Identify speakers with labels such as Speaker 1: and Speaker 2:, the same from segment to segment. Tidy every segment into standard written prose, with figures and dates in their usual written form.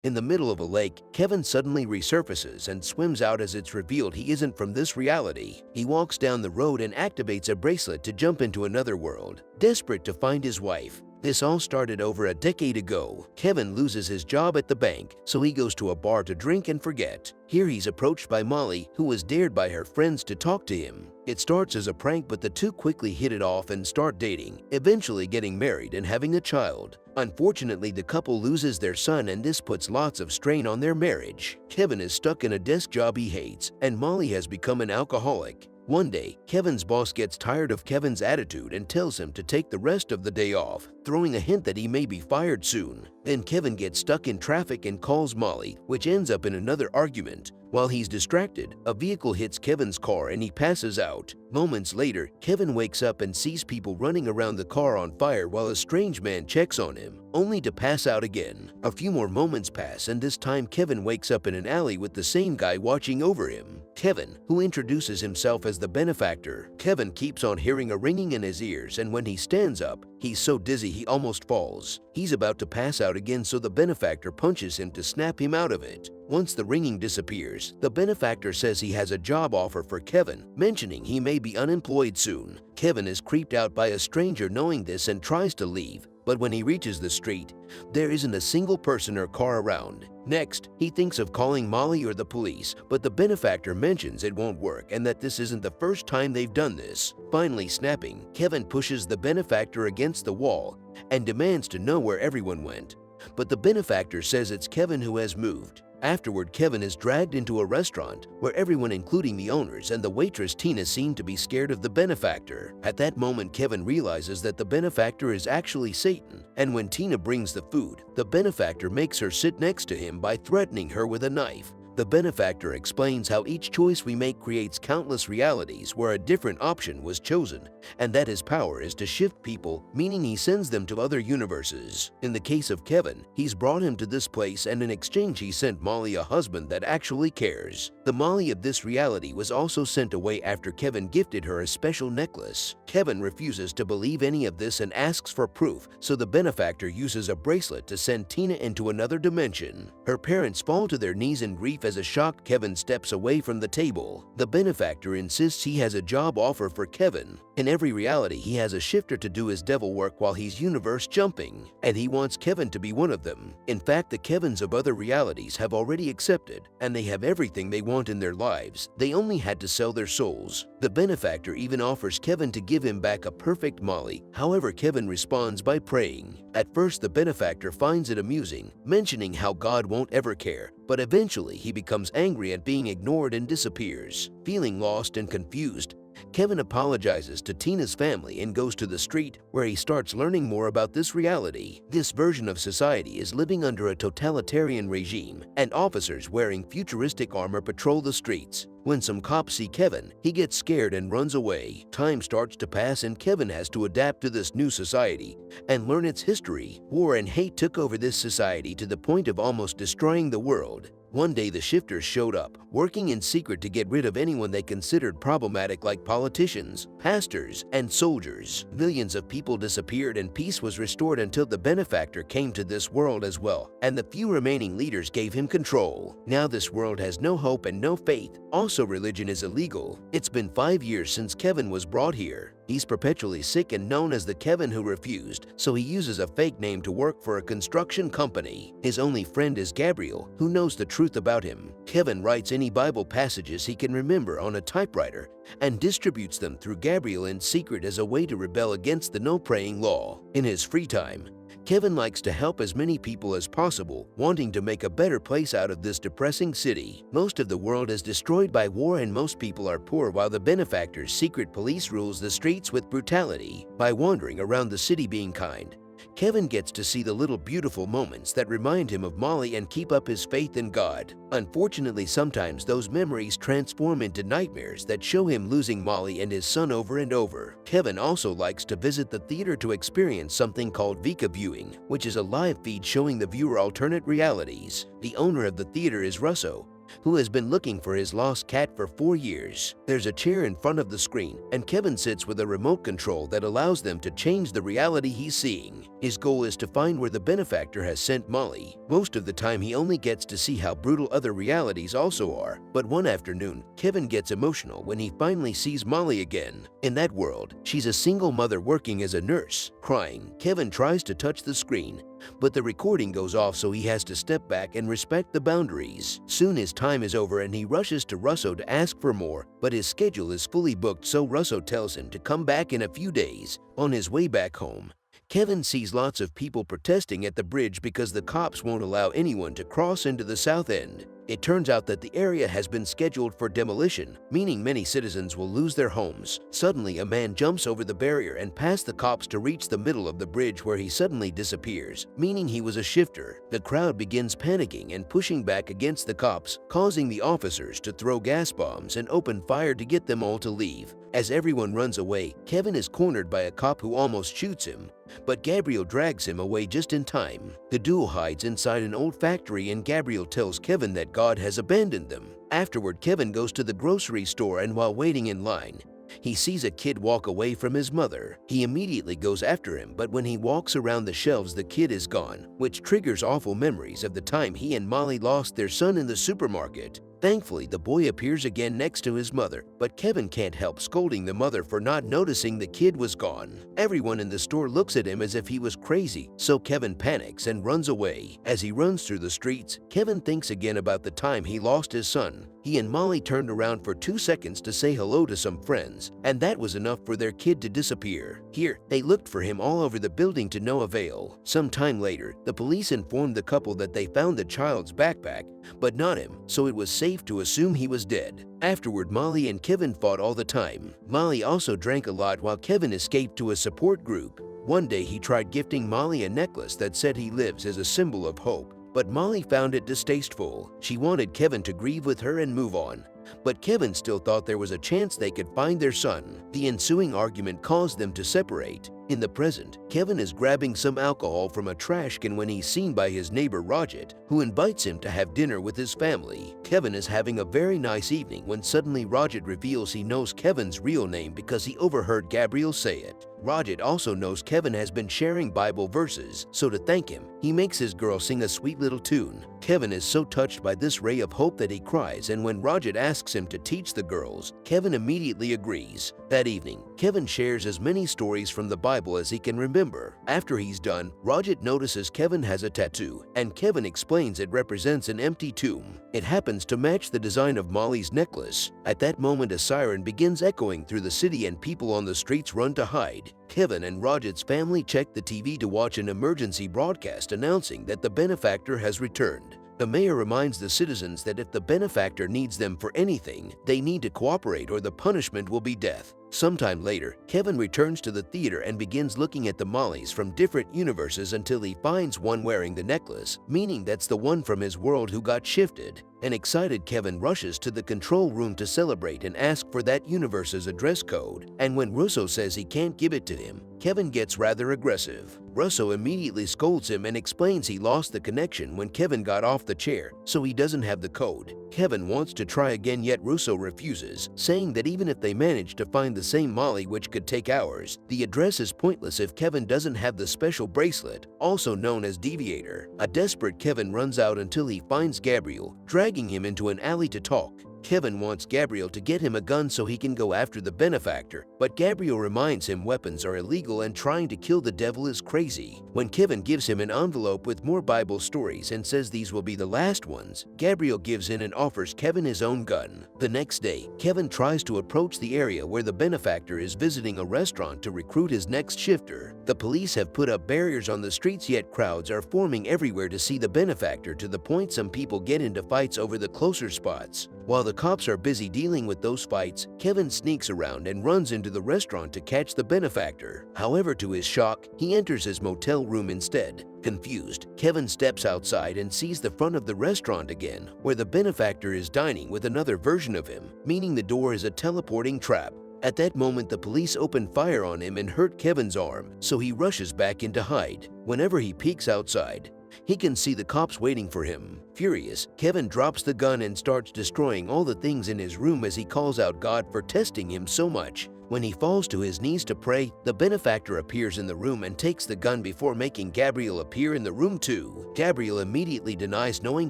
Speaker 1: In the middle of a lake, Kevin suddenly resurfaces and swims out as it's revealed he isn't from this reality. He walks down the road and activates a bracelet to jump into another world, desperate to find his wife. This all started over a decade ago. Kevin loses his job at the bank, so he goes to a bar to drink and forget. Here he's approached by Molly, who was dared by her friends to talk to him. It starts as a prank, but the two quickly hit it off and start dating, eventually getting married and having a child. Unfortunately, the couple loses their son, and this puts lots of strain on their marriage. Kevin is stuck in a desk job he hates, and Molly has become an alcoholic. One day, Kevin's boss gets tired of Kevin's attitude and tells him to take the rest of the day off, throwing a hint that he may be fired soon. Then Kevin gets stuck in traffic and calls Molly, which ends up in another argument. While he's distracted, a vehicle hits Kevin's car and he passes out. Moments later, Kevin wakes up and sees people running around the car on fire while a strange man checks on him, only to pass out again. A few more moments pass, and this time Kevin wakes up in an alley with the same guy watching over him, Kevin, who introduces himself as the benefactor. Kevin keeps on hearing a ringing in his ears, and when he stands up, he's so dizzy he almost falls. He's about to pass out again, so the benefactor punches him to snap him out of it. Once the ringing disappears, the benefactor says he has a job offer for Kevin, mentioning he may be unemployed soon. Kevin is creeped out by a stranger knowing this and tries to leave, but when he reaches the street, there isn't a single person or car around. Next, he thinks of calling Molly or the police, but the benefactor mentions it won't work and that this isn't the first time they've done this. Finally snapping, Kevin pushes the benefactor against the wall and demands to know where everyone went. But the benefactor says it's Kevin who has moved. Afterward, Kevin is dragged into a restaurant where everyone, including the owners and the waitress Tina, seem to be scared of the benefactor. At that moment, Kevin realizes that the benefactor is actually Satan, and when Tina brings the food, the benefactor makes her sit next to him by threatening her with a knife. The benefactor explains how each choice we make creates countless realities where a different option was chosen, and that his power is to shift people, meaning he sends them to other universes. In the case of Kevin, he's brought him to this place, and in exchange he sent Molly a husband that actually cares. The Molly of this reality was also sent away after Kevin gifted her a special necklace. Kevin refuses to believe any of this and asks for proof, so the benefactor uses a bracelet to send Tina into another dimension. Her parents fall to their knees in grief as a shocked Kevin steps away from the table. The benefactor insists he has a job offer for Kevin. In every reality, he has a shifter to do his devil work while he's universe jumping, and he wants Kevin to be one of them. In fact, the Kevins of other realities have already accepted, and they have everything they want in their lives. They only had to sell their souls. The benefactor even offers Kevin to give him back a perfect Molly. However, Kevin responds by praying. At first, the benefactor finds it amusing, mentioning how God won't ever care, but eventually he becomes angry at being ignored and disappears. Feeling lost and confused, Kevin apologizes to Tina's family and goes to the street, where he starts learning more about this reality. This version of society is living under a totalitarian regime, and officers wearing futuristic armor patrol the streets. When some cops see Kevin, he gets scared and runs away. Time starts to pass, and Kevin has to adapt to this new society and learn its history. War and hate took over this society to the point of almost destroying the world. One day, the shifters showed up, working in secret to get rid of anyone they considered problematic, like politicians, pastors, and soldiers. Millions of people disappeared, and peace was restored until the benefactor came to this world as well, and the few remaining leaders gave him control. Now this world has no hope and no faith. Also, religion is illegal. It's been 5 years since Kevin was brought here. He's perpetually sick and known as the Kevin who refused, so he uses a fake name to work for a construction company. His only friend is Gabriel, who knows the truth about him. Kevin writes any Bible passages he can remember on a typewriter and distributes them through Gabriel in secret as a way to rebel against the no-praying law. In his free time, Kevin likes to help as many people as possible, wanting to make a better place out of this depressing city. Most of the world is destroyed by war, and most people are poor, while the benefactor's secret police rules the streets with brutality. By wandering around the city being kind, Kevin gets to see the little beautiful moments that remind him of Molly and keep up his faith in God. Unfortunately, sometimes those memories transform into nightmares that show him losing Molly and his son over and over. Kevin also likes to visit the theater to experience something called Vika viewing, which is a live feed showing the viewer alternate realities. The owner of the theater is Russo, who has been looking for his lost cat for 4 years. There's a chair in front of the screen, and Kevin sits with a remote control that allows them to change the reality he's seeing. His goal is to find where the benefactor has sent Molly. Most of the time he only gets to see how brutal other realities also are, but one afternoon, Kevin gets emotional when he finally sees Molly again. In that world, she's a single mother working as a nurse. Crying, Kevin tries to touch the screen, but the recording goes off, so he has to step back and respect the boundaries. Soon his time is over and he rushes to Russo to ask for more, but his schedule is fully booked, so Russo tells him to come back in a few days. On his way back home, Kevin sees lots of people protesting at the bridge because the cops won't allow anyone to cross into the south end. It turns out that the area has been scheduled for demolition, meaning many citizens will lose their homes. Suddenly, a man jumps over the barrier and past the cops to reach the middle of the bridge, where he suddenly disappears, meaning he was a shifter. The crowd begins panicking and pushing back against the cops, causing the officers to throw gas bombs and open fire to get them all to leave. As everyone runs away, Kevin is cornered by a cop who almost shoots him, but Gabriel drags him away just in time. The duo hides inside an old factory, and Gabriel tells Kevin that God has abandoned them. Afterward, Kevin goes to the grocery store, and while waiting in line, he sees a kid walk away from his mother. He immediately goes after him, but when he walks around the shelves, the kid is gone, which triggers awful memories of the time he and Molly lost their son in the supermarket. Thankfully, the boy appears again next to his mother, but Kevin can't help scolding the mother for not noticing the kid was gone. Everyone in the store looks at him as if he was crazy, so Kevin panics and runs away. As he runs through the streets, Kevin thinks again about the time he lost his son. He and Molly turned around for 2 seconds to say hello to some friends, and that was enough for their kid to disappear. Here, they looked for him all over the building to no avail. Some time later, the police informed the couple that they found the child's backpack, but not him, so it was safe to assume he was dead. Afterward, Molly and Kevin fought all the time. Molly also drank a lot while Kevin escaped to a support group. One day he tried gifting Molly a necklace that said he lives as a symbol of hope, but Molly found it distasteful. She wanted Kevin to grieve with her and move on, but Kevin still thought there was a chance they could find their son. The ensuing argument caused them to separate. In the present, Kevin is grabbing some alcohol from a trash can when he's seen by his neighbor Rajat, who invites him to have dinner with his family. Kevin is having a very nice evening when suddenly Rajat reveals he knows Kevin's real name because he overheard Gabriel say it. Rajat also knows Kevin has been sharing Bible verses, so to thank him, he makes his girl sing a sweet little tune. Kevin is so touched by this ray of hope that he cries, and when Rajat asks him to teach the girls, Kevin immediately agrees. That evening, Kevin shares as many stories from the Bible as he can remember. After he's done, Rajat notices Kevin has a tattoo, and Kevin explains it represents an empty tomb. It happens to match the design of Molly's necklace. At that moment, a siren begins echoing through the city and people on the streets run to hide. Kevin and Rajat's family check the TV to watch an emergency broadcast announcing that the benefactor has returned. The mayor reminds the citizens that if the benefactor needs them for anything, they need to cooperate or the punishment will be death. Sometime later, Kevin returns to the theater and begins looking at the Mollys from different universes until he finds one wearing the necklace, meaning that's the one from his world who got shifted. An excited Kevin rushes to the control room to celebrate and ask for that universe's address code, and when Russo says he can't give it to him, Kevin gets rather aggressive. Russo immediately scolds him and explains he lost the connection when Kevin got off the chair, so he doesn't have the code. Kevin wants to try again, yet Russo refuses, saying that even if they manage to find the same Molly, which could take hours, the address is pointless if Kevin doesn't have the special bracelet, also known as Deviator. A desperate Kevin runs out until he finds Gabriel, dragging him into an alley to talk. Kevin wants Gabriel to get him a gun so he can go after the benefactor, but Gabriel reminds him weapons are illegal and trying to kill the devil is crazy. When Kevin gives him an envelope with more Bible stories and says these will be the last ones, Gabriel gives in and offers Kevin his own gun. The next day, Kevin tries to approach the area where the benefactor is visiting a restaurant to recruit his next shifter. The police have put up barriers on the streets, yet crowds are forming everywhere to see the benefactor, to the point some people get into fights over the closer spots. While the cops are busy dealing with those fights, Kevin sneaks around and runs into the restaurant to catch the benefactor. However, to his shock, he enters his motel room instead. Confused, Kevin steps outside and sees the front of the restaurant again, where the benefactor is dining with another version of him, meaning the door is a teleporting trap. At that moment, the police open fire on him and hurt Kevin's arm, so he rushes back in to hide. Whenever he peeks outside, He can see the cops waiting for him. Furious, Kevin drops the gun and starts destroying all the things in his room as he calls out God for testing him so much. When he falls to his knees to pray, the benefactor appears in the room and takes the gun before making Gabriel appear in the room too. Gabriel immediately denies knowing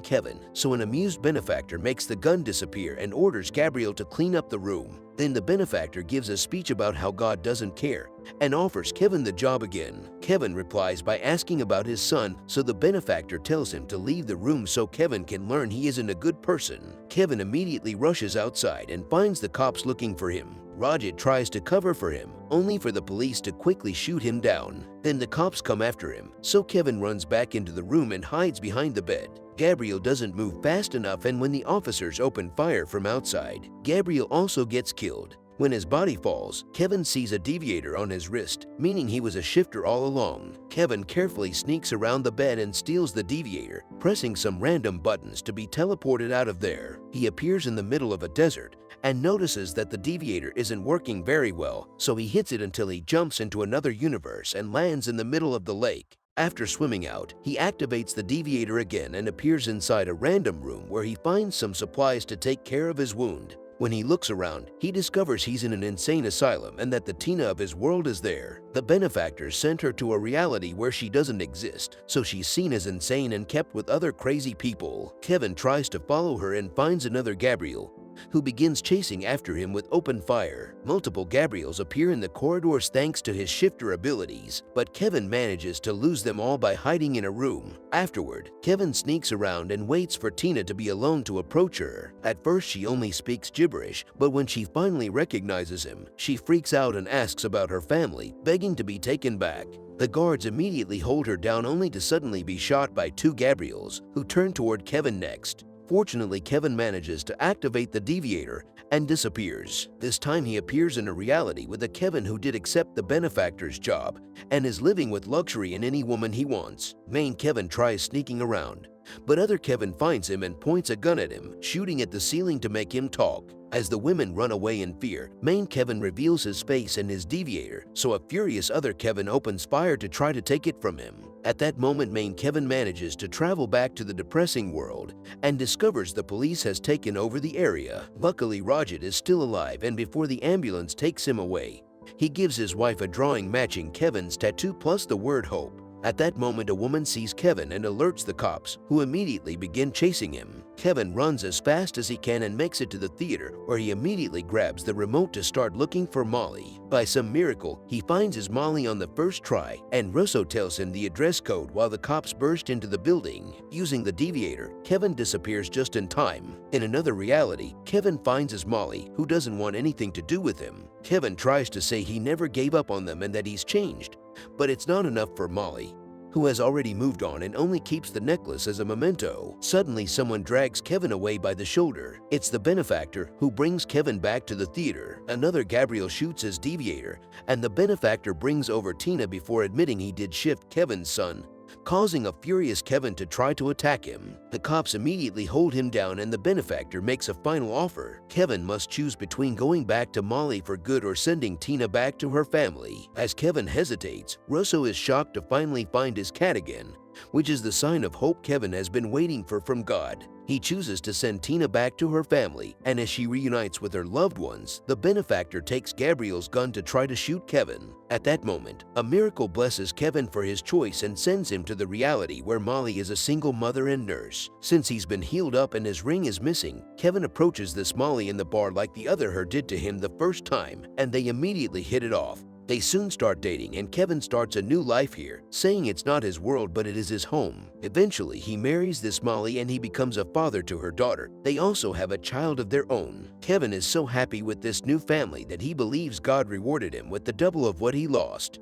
Speaker 1: Kevin, so an amused benefactor makes the gun disappear and orders Gabriel to clean up the room. Then the benefactor gives a speech about how God doesn't care and offers Kevin the job again. Kevin replies by asking about his son, so the benefactor tells him to leave the room so Kevin can learn he isn't a good person. Kevin immediately rushes outside and finds the cops looking for him. Rajat tries to cover for him, only for the police to quickly shoot him down. Then the cops come after him, so Kevin runs back into the room and hides behind the bed. Gabriel doesn't move fast enough, and when the officers open fire from outside, Gabriel also gets killed. When his body falls, Kevin sees a deviator on his wrist, meaning he was a shifter all along. Kevin carefully sneaks around the bed and steals the deviator, pressing some random buttons to be teleported out of there. He appears in the middle of a desert and notices that the deviator isn't working very well, so he hits it until he jumps into another universe and lands in the middle of the lake. After swimming out, he activates the deviator again and appears inside a random room where he finds some supplies to take care of his wound. When he looks around, he discovers he's in an insane asylum and that the Tina of his world is there. The benefactor sent her to a reality where she doesn't exist, so she's seen as insane and kept with other crazy people. Kevin tries to follow her and finds another Gabriel, who begins chasing after him with open fire. Multiple Gabriels appear in the corridors thanks to his shifter abilities, but Kevin manages to lose them all by hiding in a room. Afterward, Kevin sneaks around and waits for Tina to be alone to approach her. At first, she only speaks gibberish, but when she finally recognizes him, she freaks out and asks about her family, begging to be taken back. The guards immediately hold her down only to suddenly be shot by two Gabriels, who turn toward Kevin next. Fortunately, Kevin manages to activate the deviator and disappears. This time he appears in a reality with a Kevin who did accept the benefactor's job and is living with luxury in any woman he wants. Main Kevin tries sneaking around, but other Kevin finds him and points a gun at him, shooting at the ceiling to make him talk. As the women run away in fear, main Kevin reveals his face and his deviator, so a furious other Kevin opens fire to try to take it from him. At that moment, main Kevin manages to travel back to the depressing world and discovers the police has taken over the area. Luckily, Rajat is still alive, and before the ambulance takes him away, he gives his wife a drawing matching Kevin's tattoo plus the word hope. At that moment, a woman sees Kevin and alerts the cops, who immediately begin chasing him. Kevin runs as fast as he can and makes it to the theater, where he immediately grabs the remote to start looking for Molly. By some miracle, he finds his Molly on the first try, and Russo tells him the address code while the cops burst into the building. Using the deviator, Kevin disappears just in time. In another reality, Kevin finds his Molly, who doesn't want anything to do with him. Kevin tries to say he never gave up on them and that he's changed, but it's not enough for Molly, who has already moved on and only keeps the necklace as a memento. Suddenly, someone drags Kevin away by the shoulder. It's the benefactor, who brings Kevin back to the theater. Another Gabriel shoots his deviator, and the benefactor brings over Tina before admitting he did shift Kevin's son, causing a furious Kevin to try to attack him. The cops immediately hold him down and the benefactor makes a final offer. Kevin must choose between going back to Molly for good or sending Tina back to her family. As Kevin hesitates, Russo is shocked to finally find his cat again, which is the sign of hope Kevin has been waiting for from God. He chooses to send Tina back to her family, and as she reunites with her loved ones, the benefactor takes Gabriel's gun to try to shoot Kevin. At that moment, a miracle blesses Kevin for his choice and sends him to the reality where Molly is a single mother and nurse. Since he's been healed up and his ring is missing, Kevin approaches this Molly in the bar like the other her did to him the first time, and they immediately hit it off. They soon start dating, and Kevin starts a new life here, saying it's not his world but it is his home. Eventually, he marries this Molly and he becomes a father to her daughter. They also have a child of their own. Kevin is so happy with this new family that he believes God rewarded him with the double of what he lost.